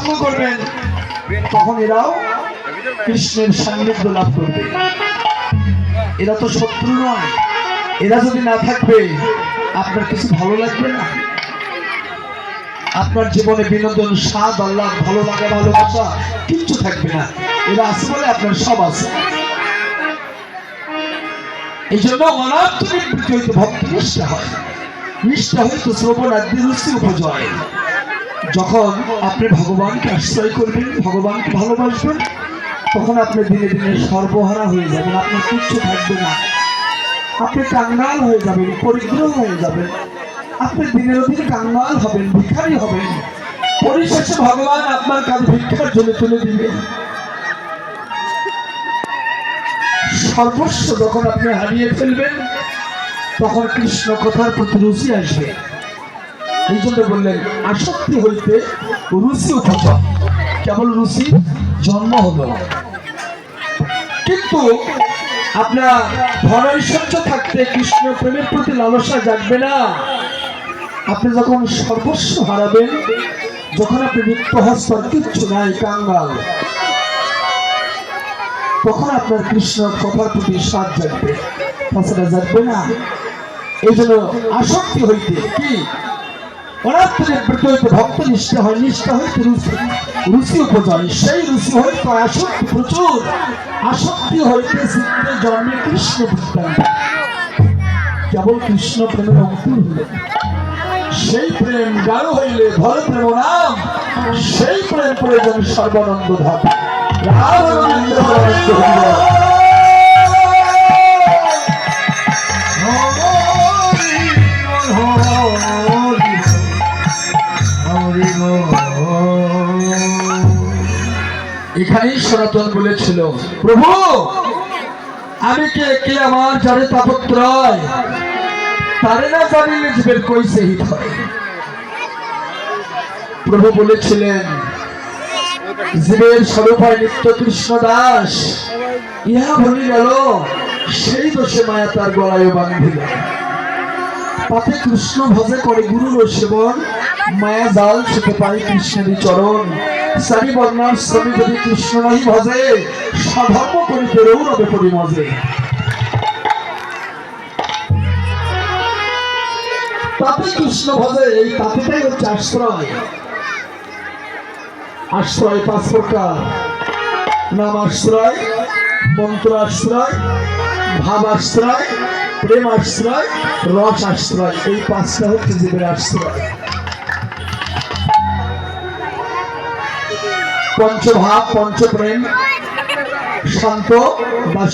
সঙ্গ করবেন, তখন এরাও কৃষ্ণের সান্নিধ্য লাভ করবে। এরা তো শত্রু নয়, এরা যদি না থাকবে আপনার কিছু ভালো লাগবে না। আপনার জীবনে বিনোদন, স্বাদ, আহ্লাদ, ভালো লাগা, ভালোবাসা কিচ্ছু থাকবে না। এরা আছে বলে আপনার সব আছে। এই জন্য অনাত্মনিক হইতে ভক্তি নিষ্ঠা হয়, নিষ্ঠা হইতে শ্রবণাদ্যি রুচি উপজয়। যখন আপনি ভগবানকে আশ্রয় করবেন, ভগবানকে ভালোবাসবেন, তখন আপনি দিনে দিনে সর্বহারা হয়ে যাবেন। আপনার কিচ্ছু থাকবে না, আপনি কাঙ্গাল হয়ে যাবেন, পরিগ্রহ হয়ে যাবেন। আপনি দিনের দিন কাঙ্গাল হবেন, ভিখারি হবেন। পরিশেষে ভগবান আপনার কাছে ভিক্ষার জন্য তুলে দিবেন। সর্বস্ব যখন আপনি হারিয়ে ফেলবেন, তখন কৃষ্ণ কথার প্রতি রুচি আসবে। এই জন্য বললেন আসক্তি হইতে রুচি উপজয়। কেবল রুচি জন্ম হলো, কিন্তু আপনার ধনৈশ্বর্য থাকতে কৃষ্ণ প্রেমের প্রতি লালসা জাগবে না। আপনি যখন সর্বস্ব হারাবেন, যখন আপনি নিত্যহস্ত কিচ্ছু নাই, কাঙ্গাল, তখন আপনার কৃষ্ণ কথার প্রতি স্বাদ জাগবে, তাছাড়া জাগবে না। এই জন্য আসক্তি হইতে কি ভক্ত নিষ্ঠা হয়, নিষ্ঠা হইতে রুচি উপজয়। সেই রুচি হইতে আসক্তি প্রচুর, আসক্তি হইতে চিত্তে জন্মে কৃষ্ণ বৃত্তান্ত। কেবল কৃষ্ণ প্রেমের অঙ্কুর হইলে, সেই প্রেম গাঢ় হইলে ভর প্রেম নাম, সেই প্রেম প্রয়োজন সর্বানন্দ ধাম। এখানেই সনাতন বলেছিল, প্রভু আমি কে, কে আমার যারে তাপত্রয়, তারে না জানিলে জীবের কইছে হিত হয়। প্রভু বলেছিলেন জীবের স্বরূপায় নিত্য কৃষ্ণ দাস, ইহা ভুলি গেল সেই দোষে মায়া তার গলায় বাঁধিল। পাতে কৃষ্ণ ভজে করে গুরুর সেবন, মায়া জাল ছুটে পাই কৃষ্ণেরই চরণ। সারি বর্ণার শ্রমী যদি কৃষ্ণ নাই ভজে, স্বধর্ম করিতে রৌরবে পরিমজে। তাতে কৃষ্ণ ভজে, এই তাতেটাই হচ্ছে আশ্রয়। আশ্রয় পাঁচ প্রকার: নাম আশ্রয়, মন্ত্র আশ্রয়, ভাব আশ্রয়, প্রেম আশ্রয়, রস আশ্রয়। এই পাঁচটা হচ্ছে জীবের আশ্রয়। পঞ্চভাব, পঞ্চপ্রেম, শান্ত বা